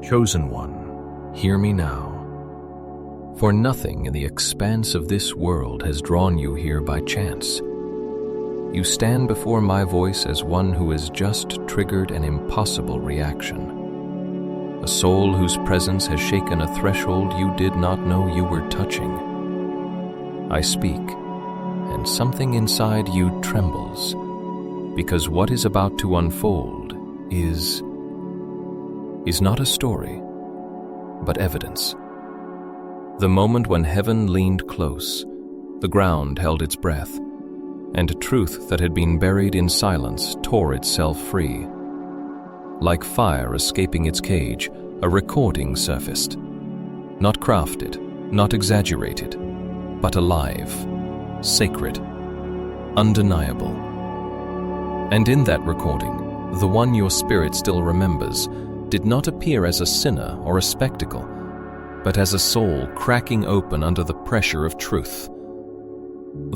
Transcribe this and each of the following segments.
Chosen one, hear me now. For nothing in the expanse of this world has drawn you here by chance. You stand before my voice as one who has just triggered an impossible reaction. A soul whose presence has shaken a threshold you did not know you were touching. I speak, and something inside you trembles, because what is about to unfold is not a story, but evidence. The moment when heaven leaned close, the ground held its breath, and truth that had been buried in silence tore itself free. Like fire escaping its cage, a recording surfaced. Not crafted, not exaggerated, but alive, sacred, undeniable. And in that recording, the one your spirit still remembers did not appear as a sinner or a spectacle, but as a soul cracking open under the pressure of truth.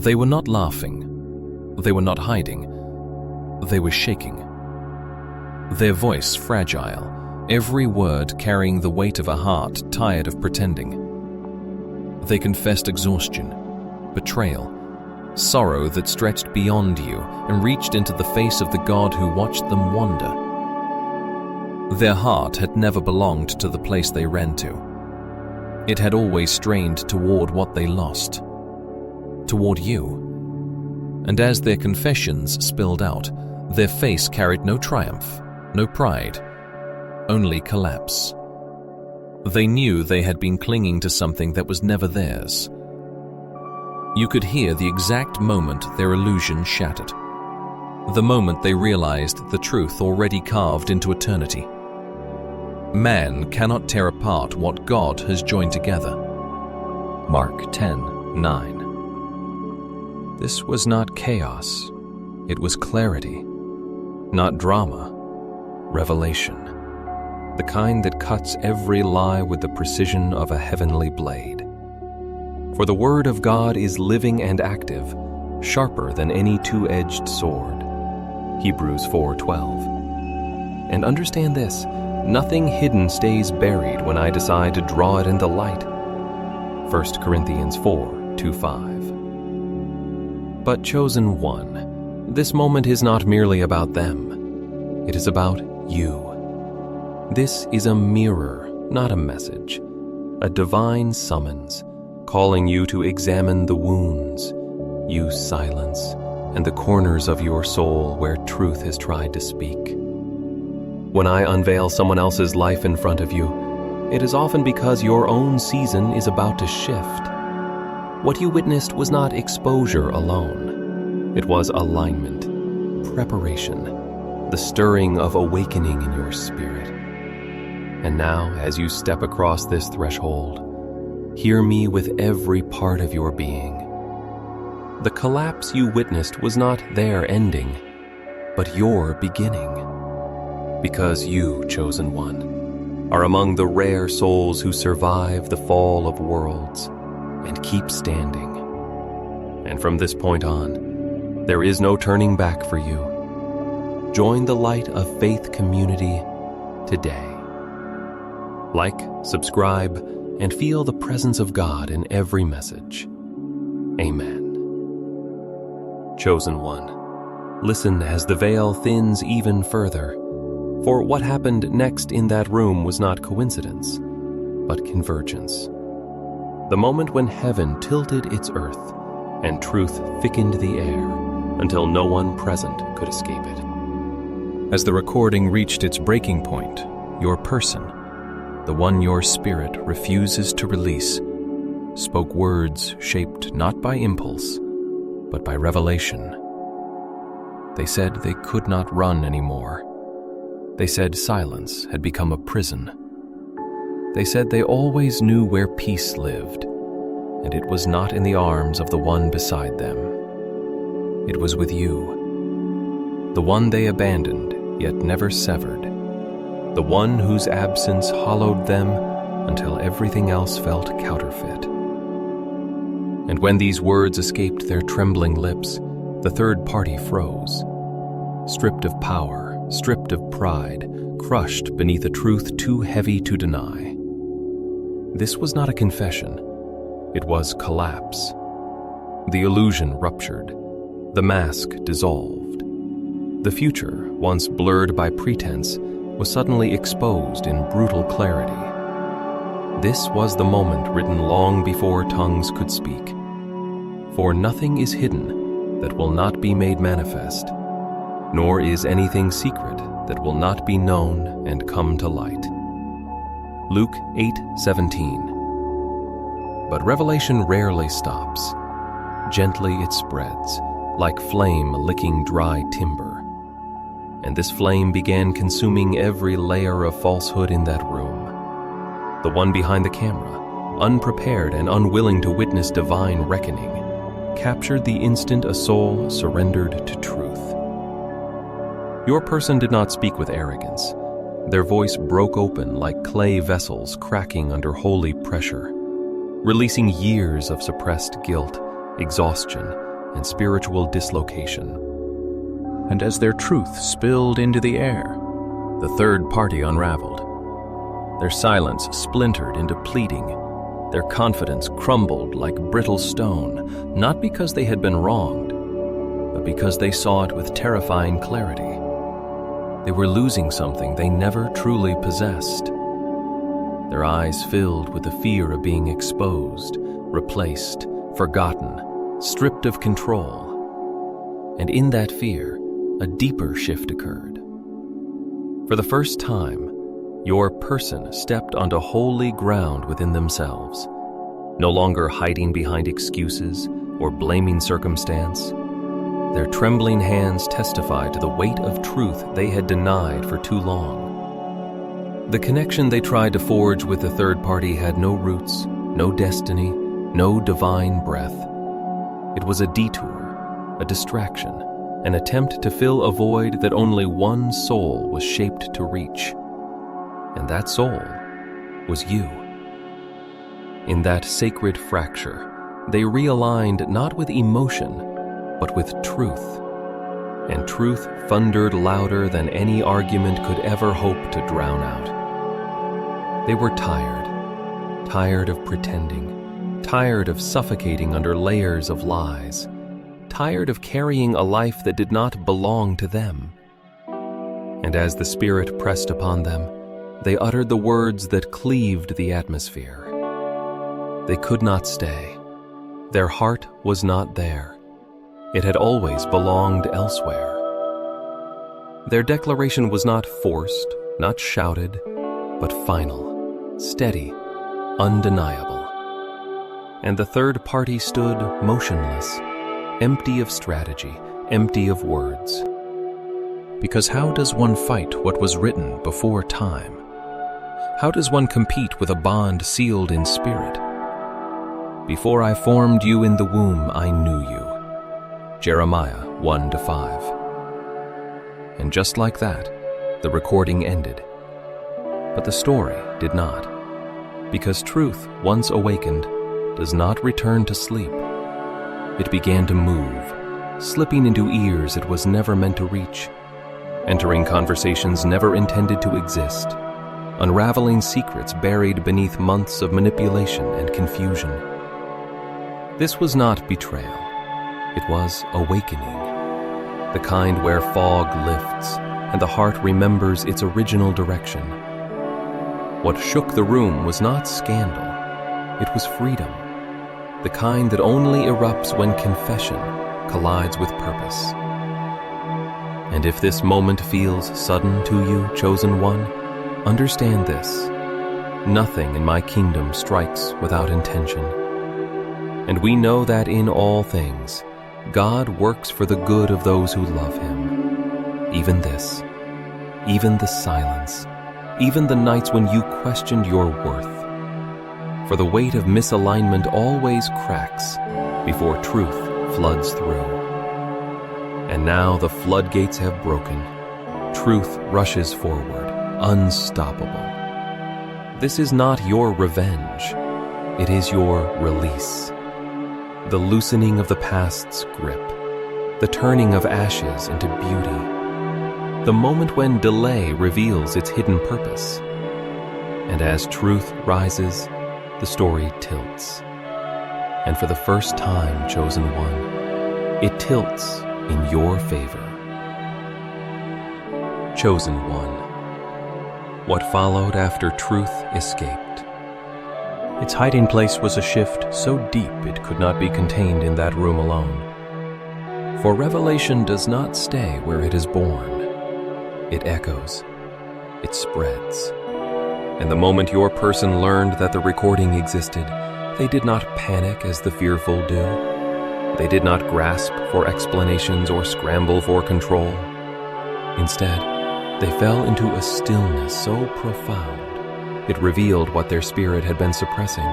They were not laughing. They were not hiding. They were shaking. Their voice fragile, every word carrying the weight of a heart tired of pretending. They confessed exhaustion, betrayal, sorrow that stretched beyond you and reached into the face of the God who watched them wander. Their heart had never belonged to the place they ran to. It had always strained toward what they lost, toward you. And as their confessions spilled out, their face carried no triumph, no pride, only collapse. They knew they had been clinging to something that was never theirs. You could hear the exact moment their illusion shattered, the moment they realized the truth already carved into eternity. Man cannot tear apart what God has joined together. Mark 10:9. This was not chaos, it was clarity. Not drama, revelation. The kind that cuts every lie with the precision of a heavenly blade. For the word of God is living and active, sharper than any two-edged sword. Hebrews 4:12. And understand this, nothing hidden stays buried when I decide to draw it into light. 1 Corinthians 4:2-5. But chosen one, this moment is not merely about them. It is about you. This is a mirror, not a message, a divine summons, calling you to examine the wounds, use silence, and the corners of your soul where truth has tried to speak. When I unveil someone else's life in front of you, it is often because your own season is about to shift. What you witnessed was not exposure alone. It was alignment, preparation, the stirring of awakening in your spirit. And now, as you step across this threshold, hear me with every part of your being. The collapse you witnessed was not their ending, but your beginning. Because you, chosen one, are among the rare souls who survive the fall of worlds and keep standing. And from this point on, there is no turning back for you. Join the Light of Faith community today. Like, subscribe, and feel the presence of God in every message. Amen. Chosen one, listen as the veil thins even further, for what happened next in that room was not coincidence, but convergence. The moment when heaven tilted its earth and truth thickened the air until no one present could escape it. As the recording reached its breaking point, your person, the one your spirit refuses to release, spoke words shaped not by impulse, but by revelation. They said they could not run anymore. They said silence had become a prison. They said they always knew where peace lived, and it was not in the arms of the one beside them. It was with you, the one they abandoned yet never severed, the one whose absence hollowed them until everything else felt counterfeit. And when these words escaped their trembling lips, the third party froze, stripped of power, stripped of pride, crushed beneath a truth too heavy to deny. This was not a confession, it was collapse. The illusion ruptured, the mask dissolved. The future, once blurred by pretense, was suddenly exposed in brutal clarity. This was the moment written long before tongues could speak. For nothing is hidden that will not be made manifest, nor is anything secret that will not be known and come to light. Luke 8:17. But revelation rarely stops. Gently it spreads, like flame licking dry timber. And this flame began consuming every layer of falsehood in that room. The one behind the camera, unprepared and unwilling to witness divine reckoning, captured the instant a soul surrendered to truth. Your person did not speak with arrogance. Their voice broke open like clay vessels cracking under holy pressure, releasing years of suppressed guilt, exhaustion, and spiritual dislocation. And as their truth spilled into the air, the third party unraveled. Their silence splintered into pleading. Their confidence crumbled like brittle stone, not because they had been wronged, but because they saw it with terrifying clarity. They were losing something they never truly possessed. Their eyes filled with the fear of being exposed, replaced, forgotten, stripped of control. And in that fear, a deeper shift occurred. For the first time, your person stepped onto holy ground within themselves, no longer hiding behind excuses or blaming circumstance. Their trembling hands testified to the weight of truth they had denied for too long. The connection they tried to forge with the third party had no roots, no destiny, no divine breath. It was a detour, a distraction, an attempt to fill a void that only one soul was shaped to reach. And that soul was you. In that sacred fracture, they realigned not with emotion, but with truth. And truth thundered louder than any argument could ever hope to drown out. They were tired of pretending, tired of suffocating under layers of lies, tired of carrying a life that did not belong to them. And as the Spirit pressed upon them, they uttered the words that cleaved the atmosphere. They could not stay. Their heart was not there. It had always belonged elsewhere. Their declaration was not forced, not shouted, but final, steady, undeniable. And the third party stood motionless, empty of strategy, empty of words. Because how does one fight what was written before time? How does one compete with a bond sealed in spirit? Before I formed you in the womb, I knew you. Jeremiah 1-5. And just like that, the recording ended. But the story did not. Because truth, once awakened, does not return to sleep. It began to move, slipping into ears it was never meant to reach, entering conversations never intended to exist, unraveling secrets buried beneath months of manipulation and confusion. This was not betrayal. It was awakening, the kind where fog lifts and the heart remembers its original direction. What shook the room was not scandal, it was freedom, the kind that only erupts when confession collides with purpose. And if this moment feels sudden to you, chosen one, understand this: nothing in my kingdom strikes without intention. And we know that in all things, God works for the good of those who love Him. Even this, even the silence, even the nights when you questioned your worth. For the weight of misalignment always cracks before truth floods through. And now the floodgates have broken. Truth rushes forward, unstoppable. This is not your revenge. It is your release. The loosening of the past's grip, the turning of ashes into beauty, the moment when delay reveals its hidden purpose. And as truth rises, the story tilts. And for the first time, Chosen One, it tilts in your favor. Chosen One. What followed after truth escaped? Its hiding place was a shift so deep it could not be contained in that room alone. For revelation does not stay where it is born. It echoes. It spreads. And the moment your person learned that the recording existed, they did not panic as the fearful do. They did not grasp for explanations or scramble for control. Instead, they fell into a stillness so profound, it revealed what their spirit had been suppressing.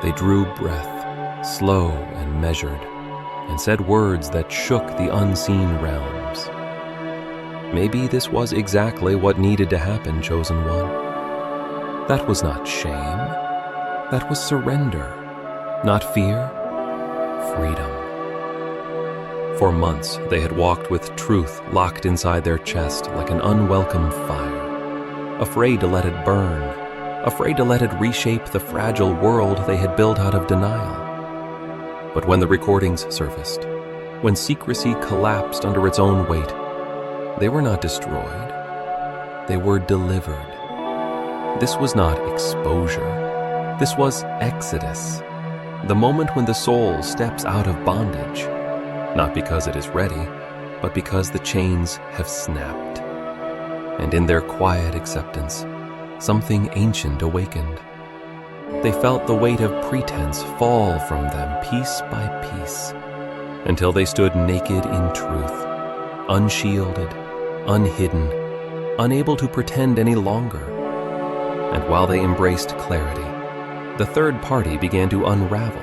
They drew breath, slow and measured, and said words that shook the unseen realms. Maybe this was exactly what needed to happen, Chosen One. That was not shame. That was surrender. Not fear. Freedom. For months, they had walked with truth locked inside their chest like an unwelcome fire, afraid to let it burn, afraid to let it reshape the fragile world they had built out of denial. But when the recordings surfaced, when secrecy collapsed under its own weight, they were not destroyed. They were delivered. This was not exposure. This was exodus, the moment when the soul steps out of bondage. Not because it is ready, but because the chains have snapped. And in their quiet acceptance, something ancient awakened. They felt the weight of pretense fall from them piece by piece, until they stood naked in truth, unshielded, unhidden, unable to pretend any longer. And while they embraced clarity, the third party began to unravel.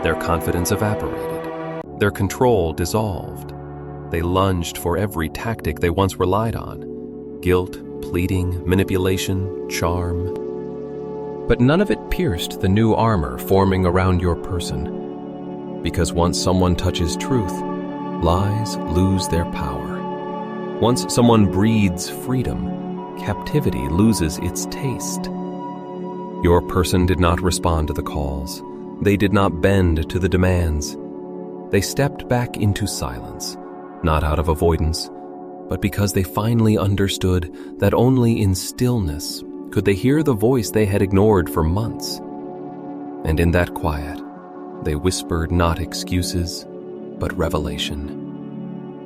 Their confidence evaporated. Their control dissolved. They lunged for every tactic they once relied on: guilt, pleading, manipulation, charm. But none of it pierced the new armor forming around your person. Because once someone touches truth, lies lose their power. Once someone breathes freedom, captivity loses its taste. Your person did not respond to the calls. They did not bend to the demands. They stepped back into silence, not out of avoidance, but because they finally understood that only in stillness could they hear the voice they had ignored for months. And in that quiet, they whispered not excuses, but revelation.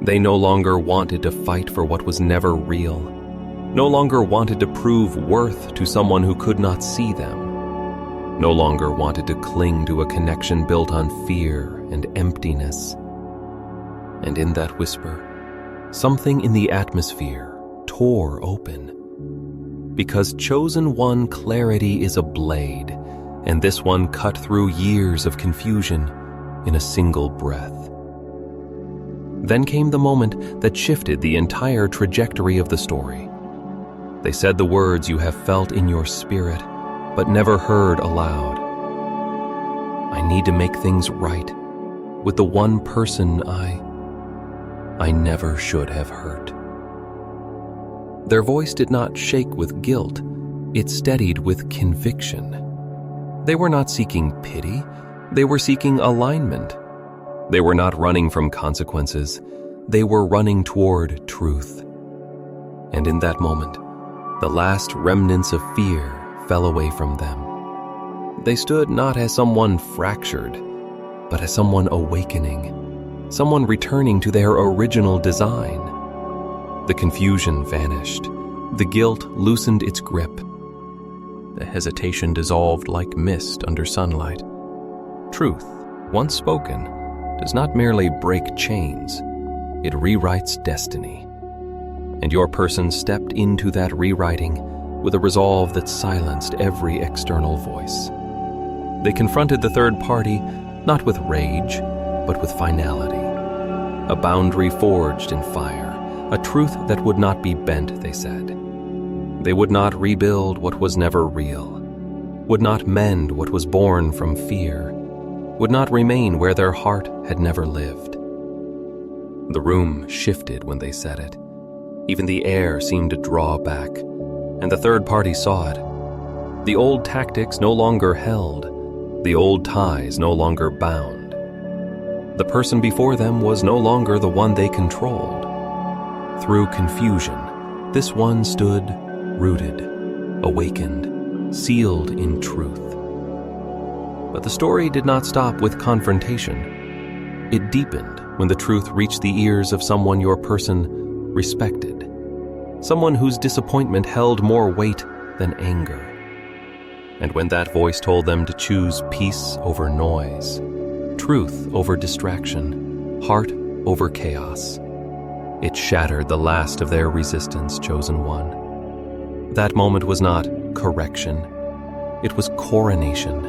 They no longer wanted to fight for what was never real, no longer wanted to prove worth to someone who could not see them, no longer wanted to cling to a connection built on fear and emptiness. And in that whisper, something in the atmosphere tore open. Because Chosen One clarity is a blade, and this one cut through years of confusion in a single breath. Then came the moment that shifted the entire trajectory of the story. They said the words you have felt in your spirit, but never heard aloud. I need to make things right with the one person I never should have hurt. Their voice did not shake with guilt, it steadied with conviction. They were not seeking pity, they were seeking alignment. They were not running from consequences, they were running toward truth. And in that moment, the last remnants of fear fell away from them. They stood not as someone fractured, but as someone awakening, someone returning to their original design. The confusion vanished. The guilt loosened its grip. The hesitation dissolved like mist under sunlight. Truth, once spoken, does not merely break chains, it rewrites destiny. And your person stepped into that rewriting with a resolve that silenced every external voice. They confronted the third party not with rage, but with finality. A boundary forged in fire, a truth that would not be bent, they said. They would not rebuild what was never real, would not mend what was born from fear, would not remain where their heart had never lived. The room shifted when they said it. Even the air seemed to draw back, and the third party saw it. The old tactics no longer held, the old ties no longer bound. The person before them was no longer the one they controlled. Through confusion, this one stood rooted, awakened, sealed in truth. But the story did not stop with confrontation. It deepened when the truth reached the ears of someone your person respected, someone whose disappointment held more weight than anger. And when that voice told them to choose peace over noise, truth over distraction, heart over chaos, it shattered the last of their resistance, chosen one. That moment was not correction, it was coronation,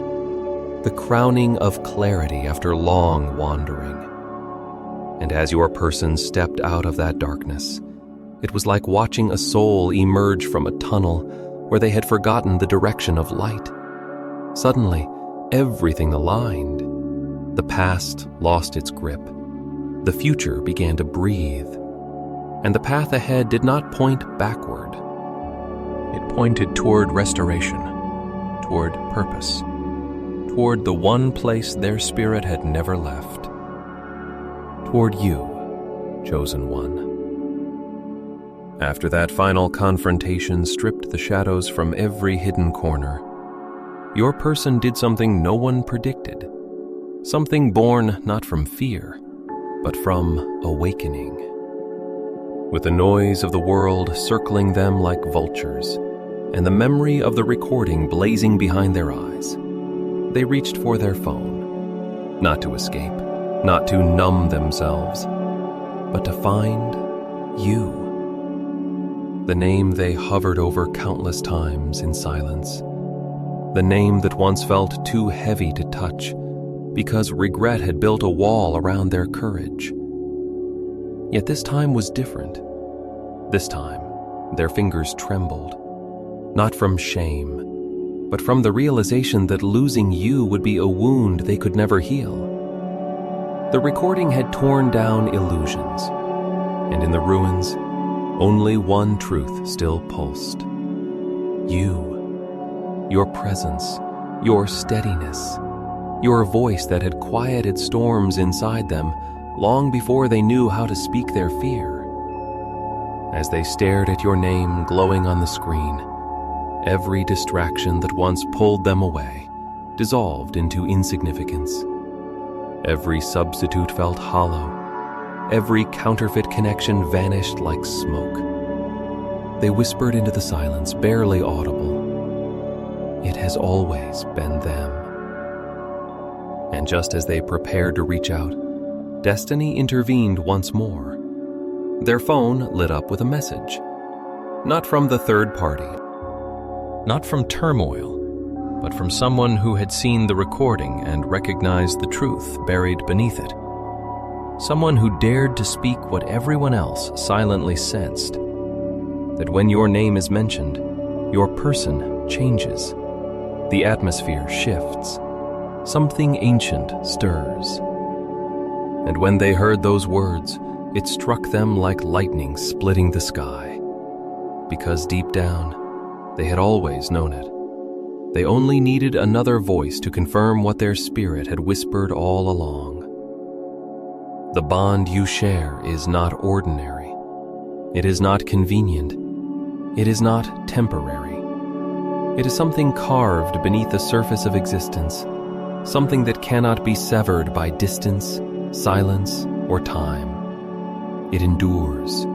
the crowning of clarity after long wandering. And as your person stepped out of that darkness, it was like watching a soul emerge from a tunnel where they had forgotten the direction of light. Suddenly, everything aligned. The past lost its grip. The future began to breathe. And the path ahead did not point backward. It pointed toward restoration, toward purpose, toward the one place their spirit had never left. Toward you, chosen one. After that final confrontation stripped the shadows from every hidden corner, your person did something no one predicted, something born not from fear, but from awakening. With the noise of the world circling them like vultures, and the memory of the recording blazing behind their eyes, they reached for their phone, not to escape, not to numb themselves, but to find you. The name they hovered over countless times in silence. The name that once felt too heavy to touch because regret had built a wall around their courage. Yet this time was different. This time, their fingers trembled, not from shame, but from the realization that losing you would be a wound they could never heal. The recording had torn down illusions, and in the ruins, only one truth still pulsed. You, your presence, your steadiness, your voice that had quieted storms inside them long before they knew how to speak their fear. As they stared at your name glowing on the screen, every distraction that once pulled them away dissolved into insignificance. Every substitute felt hollow. Every counterfeit connection vanished like smoke. They whispered into the silence, barely audible. It has always been them. And just as they prepared to reach out, destiny intervened once more. Their phone lit up with a message. Not from the third party. Not from turmoil, but from someone who had seen the recording and recognized the truth buried beneath it. Someone who dared to speak what everyone else silently sensed. That when your name is mentioned, your person changes. The atmosphere shifts. Something ancient stirs. And when they heard those words, it struck them like lightning splitting the sky. Because deep down, they had always known it. They only needed another voice to confirm what their spirit had whispered all along. The bond you share is not ordinary. It is not convenient. It is not temporary. It is something carved beneath the surface of existence, something that cannot be severed by distance, silence, or time. It endures.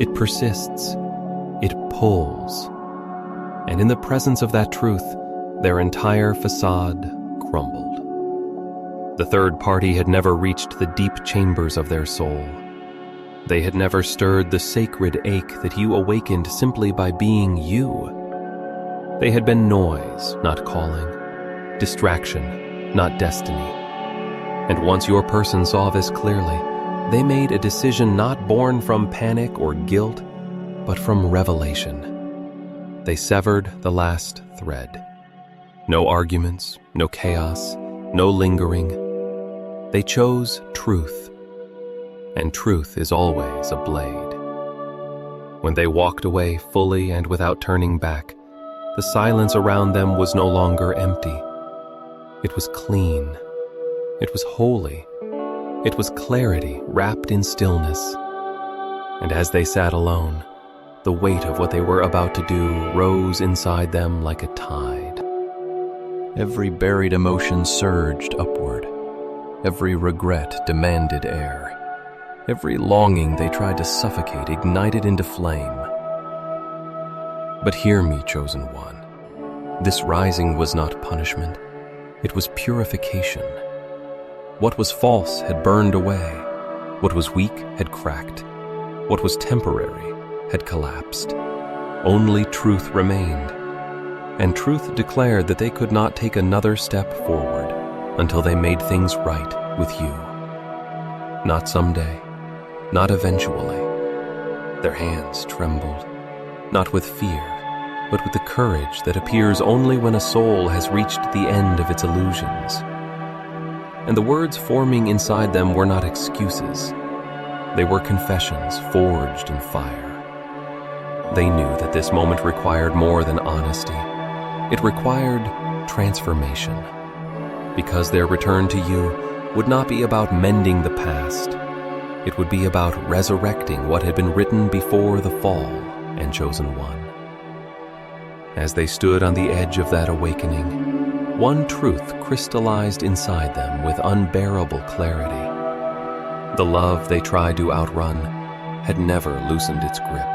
It persists. It pulls. And in the presence of that truth, their entire facade crumbled. The third party had never reached the deep chambers of their soul. They had never stirred the sacred ache that you awakened simply by being you. They had been noise, not calling, distraction, not destiny. And once your person saw this clearly, they made a decision not born from panic or guilt, but from revelation. They severed the last thread. No arguments, no chaos, no lingering. They chose truth, and truth is always a blade. When they walked away fully and without turning back, the silence around them was no longer empty. It was clean. It was holy. It was clarity wrapped in stillness. And as they sat alone, the weight of what they were about to do rose inside them like a tide. Every buried emotion surged upward. Every regret demanded air. Every longing they tried to suffocate ignited into flame. But hear me, chosen one. This rising was not punishment. It was purification. What was false had burned away. What was weak had cracked. What was temporary had collapsed. Only truth remained. And truth declared that they could not take another step forward until they made things right with you. Not someday, not eventually. Their hands trembled, not with fear, but with the courage that appears only when a soul has reached the end of its illusions. And the words forming inside them were not excuses. They were confessions forged in fire. They knew that this moment required more than honesty. It required transformation, because their return to you would not be about mending the past. It would be about resurrecting what had been written before the fall and chosen one. As they stood on the edge of that awakening, one truth crystallized inside them with unbearable clarity. The love they tried to outrun had never loosened its grip.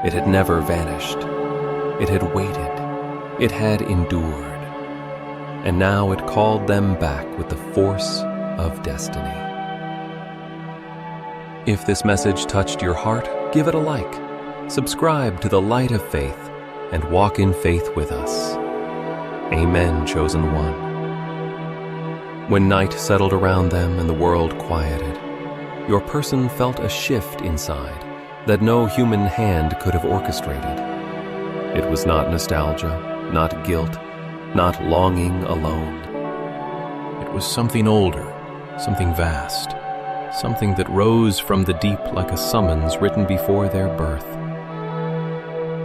It had never vanished. It had waited. It had endured. And now it called them back with the force of destiny. If this message touched your heart, give it a like. Subscribe to the Light of Faith and walk in faith with us. Amen, chosen one. When night settled around them and the world quieted, your person felt a shift inside that no human hand could have orchestrated. It was not nostalgia, not guilt, not longing alone. It was something older, something vast, something that rose from the deep like a summons written before their birth.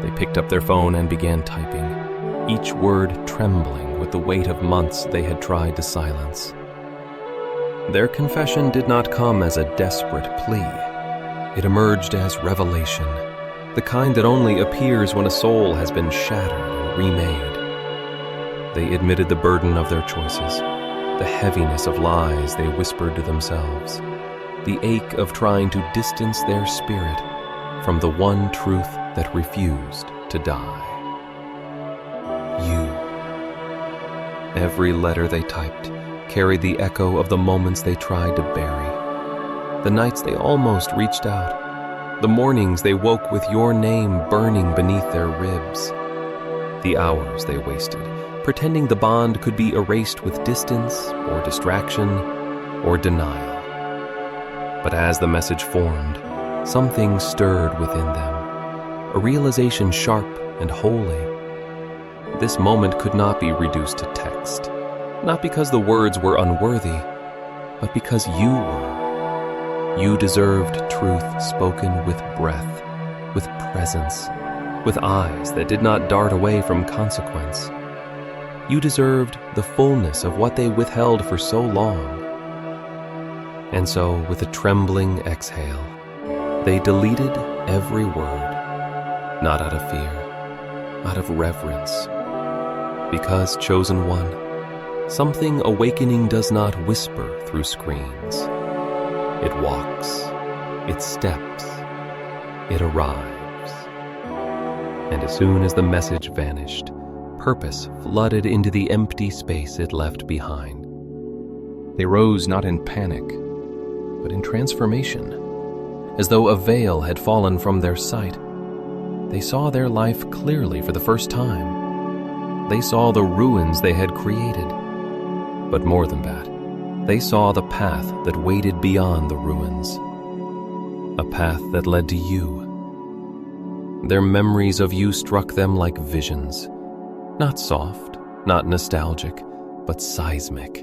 They picked up their phone and began typing, each word trembling with the weight of months they had tried to silence. Their confession did not come as a desperate plea. It emerged as revelation, the kind that only appears when a soul has been shattered and remade. They admitted the burden of their choices, the heaviness of lies they whispered to themselves, the ache of trying to distance their spirit from the one truth that refused to die. You. Every letter they typed carried the echo of the moments they tried to bury, the nights they almost reached out, the mornings they woke with your name burning beneath their ribs, the hours they wasted pretending the bond could be erased with distance or distraction or denial. But as the message formed, something stirred within them, a realization sharp and holy. This moment could not be reduced to text, not because the words were unworthy, but because you were. You deserved truth spoken with breath, with presence, with eyes that did not dart away from consequence. You deserved the fullness of what they withheld for so long. And so, with a trembling exhale, they deleted every word, not out of fear, out of reverence. Because, chosen one, something awakening does not whisper through screens. It walks, it steps, it arrives. And as soon as the message vanished, purpose flooded into the empty space it left behind. They rose not in panic, but in transformation. As though a veil had fallen from their sight, they saw their life clearly for the first time. They saw the ruins they had created. But more than that, they saw the path that waited beyond the ruins, a path that led to you. Their memories of you struck them like visions, not soft, not nostalgic, but seismic.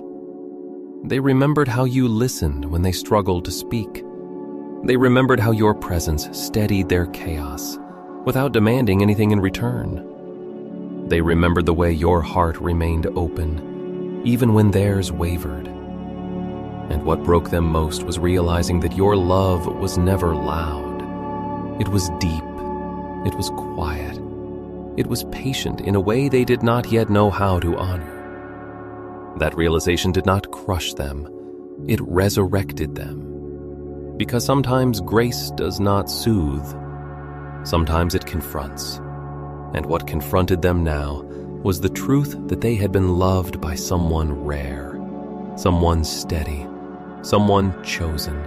They remembered how you listened when they struggled to speak, They remembered how your presence steadied their chaos without demanding anything in return. They remembered the way your heart remained open, even when theirs wavered. And what broke them most was realizing that your love was never loud. It was deep. It was quiet. It was patient in a way they did not yet know how to honor. That realization did not crush them. It resurrected them. Because sometimes grace does not soothe. Sometimes it confronts. And what confronted them now was the truth that they had been loved by someone rare, someone steady, someone chosen,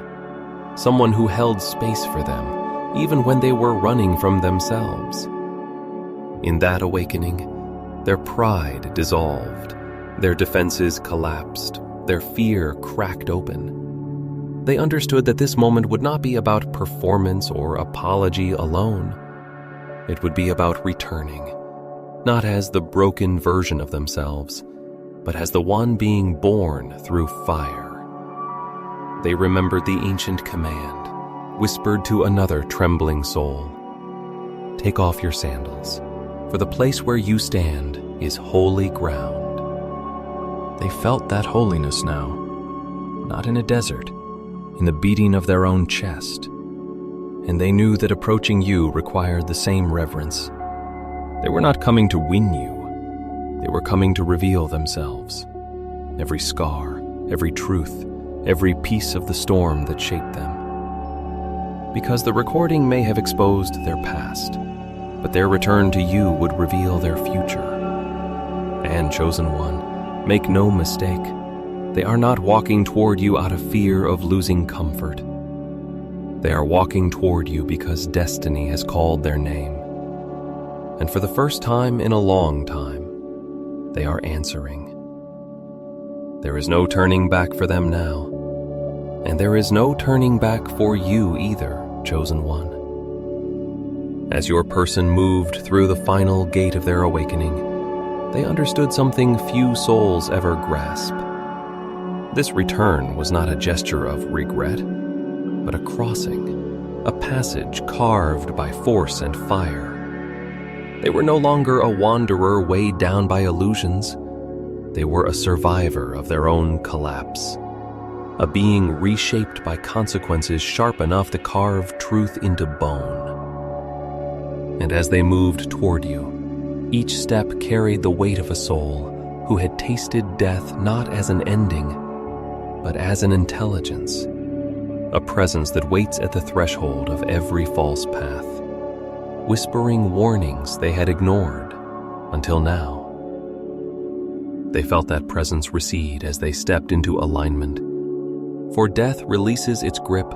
someone who held space for them even when they were running from themselves. In that awakening, their pride dissolved, their defenses collapsed, their fear cracked open. They understood that this moment would not be about performance or apology alone. It would be about returning, not as the broken version of themselves, but as the one being born through fire. They remembered the ancient command, whispered to another trembling soul, "Take off your sandals, for the place where you stand is holy ground." They felt that holiness now, not in a desert, in the beating of their own chest. And they knew that approaching you required the same reverence. They were not coming to win you. They were coming to reveal themselves. Every scar, every truth, every piece of the storm that shaped them. Because the recording may have exposed their past, but their return to you would reveal their future. And, chosen one, make no mistake, they are not walking toward you out of fear of losing comfort. They are walking toward you because destiny has called their name. And for the first time in a long time, they are answering. There is no turning back for them now, and there is no turning back for you either, chosen one. As your person moved through the final gate of their awakening, they understood something few souls ever grasp. This return was not a gesture of regret, but a crossing, a passage carved by force and fire. They were no longer a wanderer weighed down by illusions. They were a survivor of their own collapse, a being reshaped by consequences sharp enough to carve truth into bone. And as they moved toward you, each step carried the weight of a soul who had tasted death not as an ending, but as an intelligence, a presence that waits at the threshold of every false path, whispering warnings they had ignored until now. They felt that presence recede as they stepped into alignment, for death releases its grip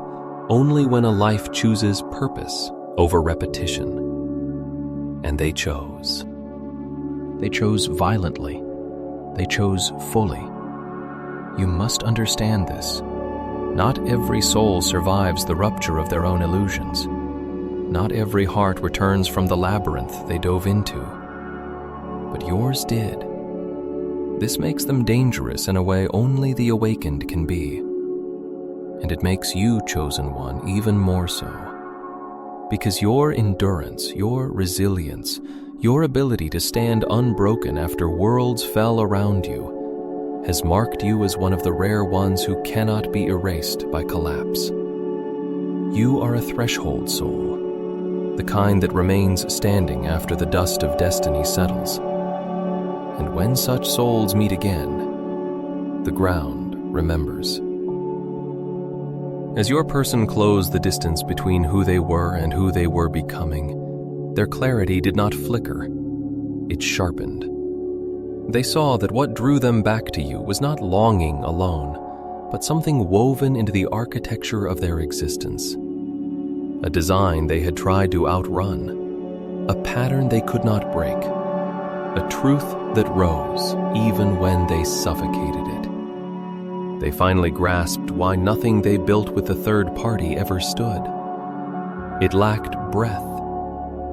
only when a life chooses purpose over repetition. And they chose. They chose violently. They chose fully. You must understand this. Not every soul survives the rupture of their own illusions. Not every heart returns from the labyrinth they dove into. But yours did. This makes them dangerous in a way only the awakened can be. And it makes you, chosen one, even more so. Because your endurance, your resilience, your ability to stand unbroken after worlds fell around you has marked you as one of the rare ones who cannot be erased by collapse. You are a threshold soul, the kind that remains standing after the dust of destiny settles. And when such souls meet again, the ground remembers. As your person closed the distance between who they were and who they were becoming, their clarity did not flicker. It sharpened. They saw that what drew them back to you was not longing alone, but something woven into the architecture of their existence. A design they had tried to outrun, a pattern they could not break, a truth that rose even when they suffocated it. They finally grasped why nothing they built with the third party ever stood. It lacked breath.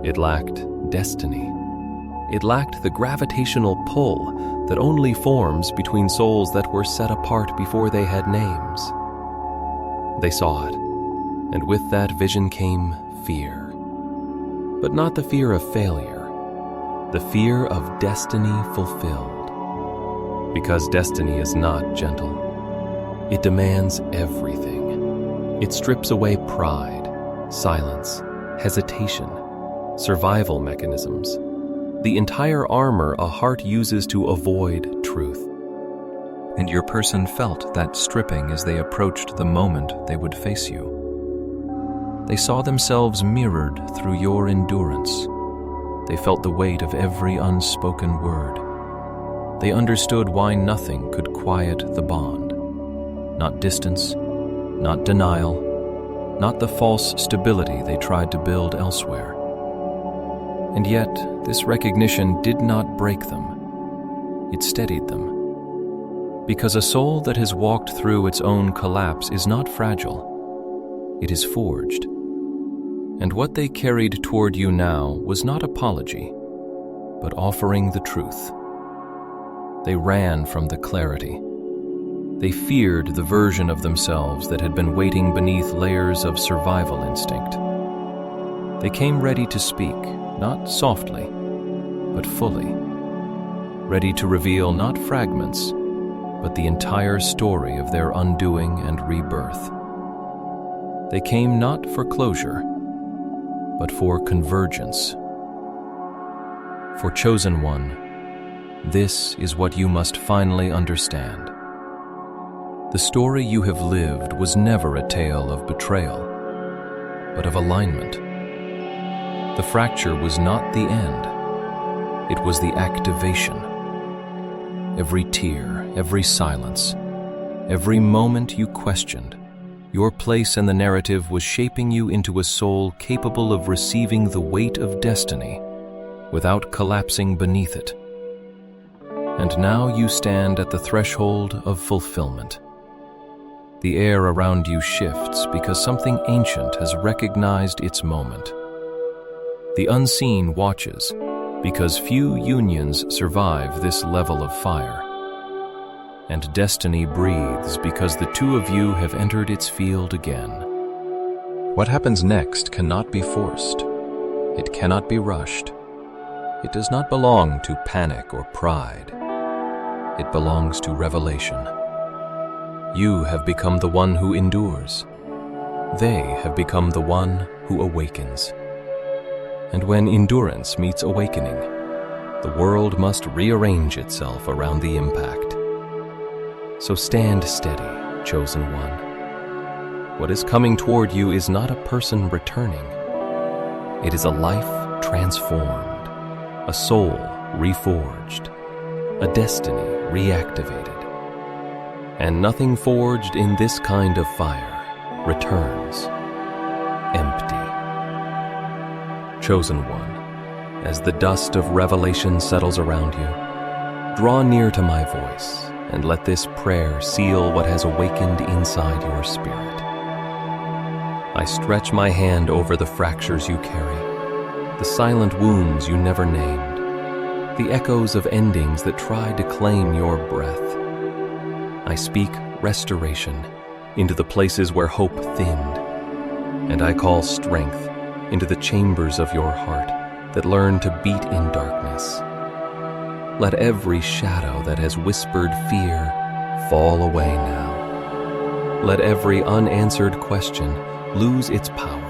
It lacked destiny. It lacked the gravitational pull that only forms between souls that were set apart before they had names. They saw it. And with that vision came fear. But not the fear of failure, the fear of destiny fulfilled. Because destiny is not gentle. It demands everything. It strips away pride, silence, hesitation, survival mechanisms, the entire armor a heart uses to avoid truth. And your person felt that stripping as they approached the moment they would face you. They saw themselves mirrored through your endurance. They felt the weight of every unspoken word. They understood why nothing could quiet the bond. Not distance, not denial, not the false stability they tried to build elsewhere. And yet, this recognition did not break them. It steadied them. Because a soul that has walked through its own collapse is not fragile. It is forged. And what they carried toward you now was not apology, but offering the truth. They ran from the clarity. They feared the version of themselves that had been waiting beneath layers of survival instinct. They came ready to speak, not softly, but fully. Ready to reveal not fragments, but the entire story of their undoing and rebirth. They came not for closure, but for convergence. For chosen one, this is what you must finally understand. The story you have lived was never a tale of betrayal, but of alignment. The fracture was not the end, it was the activation. Every tear, every silence, every moment you questioned, your place in the narrative was shaping you into a soul capable of receiving the weight of destiny without collapsing beneath it. And now you stand at the threshold of fulfillment. The air around you shifts because something ancient has recognized its moment. The unseen watches because few unions survive this level of fire. And destiny breathes because the two of you have entered its field again. What happens next cannot be forced. It cannot be rushed. It does not belong to panic or pride. It belongs to revelation. You have become the one who endures. They have become the one who awakens. And when endurance meets awakening, the world must rearrange itself around the impact. So stand steady, chosen one. What is coming toward you is not a person returning. It is a life transformed, a soul reforged, a destiny reactivated. And nothing forged in this kind of fire returns empty. Chosen one, as the dust of revelation settles around you, draw near to my voice and let this prayer seal what has awakened inside your spirit. I stretch my hand over the fractures you carry, the silent wounds you never named, the echoes of endings that tried to claim your breath. I speak restoration into the places where hope thinned, and I call strength into the chambers of your heart that learn to beat in darkness. Let every shadow that has whispered fear fall away now. Let every unanswered question lose its power.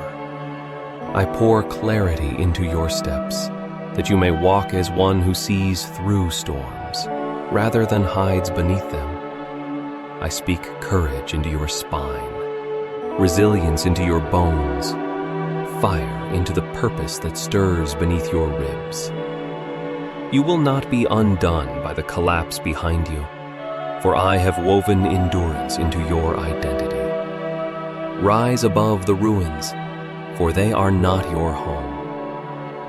I pour clarity into your steps, that you may walk as one who sees through storms, rather than hides beneath them. I speak courage into your spine, resilience into your bones, fire into the purpose that stirs beneath your ribs. You will not be undone by the collapse behind you, for I have woven endurance into your identity. Rise above the ruins, for they are not your home.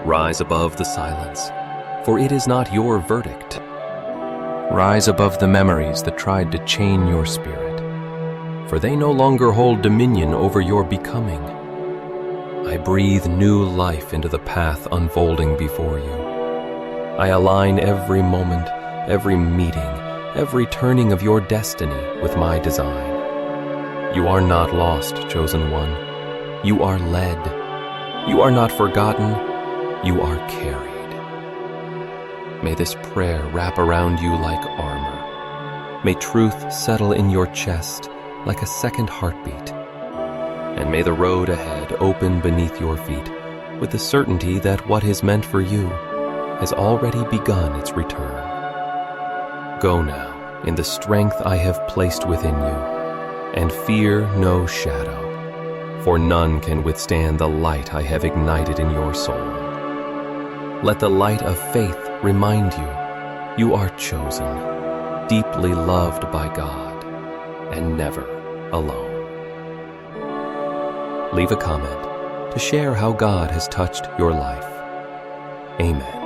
Rise above the silence, for it is not your verdict. Rise above the memories that tried to chain your spirit, for they no longer hold dominion over your becoming. I breathe new life into the path unfolding before you. I align every moment, every meeting, every turning of your destiny with my design. You are not lost, chosen one. You are led. You are not forgotten. You are carried. May this prayer wrap around you like armor. May truth settle in your chest like a second heartbeat. And may the road ahead open beneath your feet with the certainty that what is meant for you has already begun its return. Go now in the strength I have placed within you, and fear no shadow, for none can withstand the light I have ignited in your soul. Let the light of faith remind you, you are chosen, deeply loved by God, and never alone. Leave a comment to share how God has touched your life. Amen.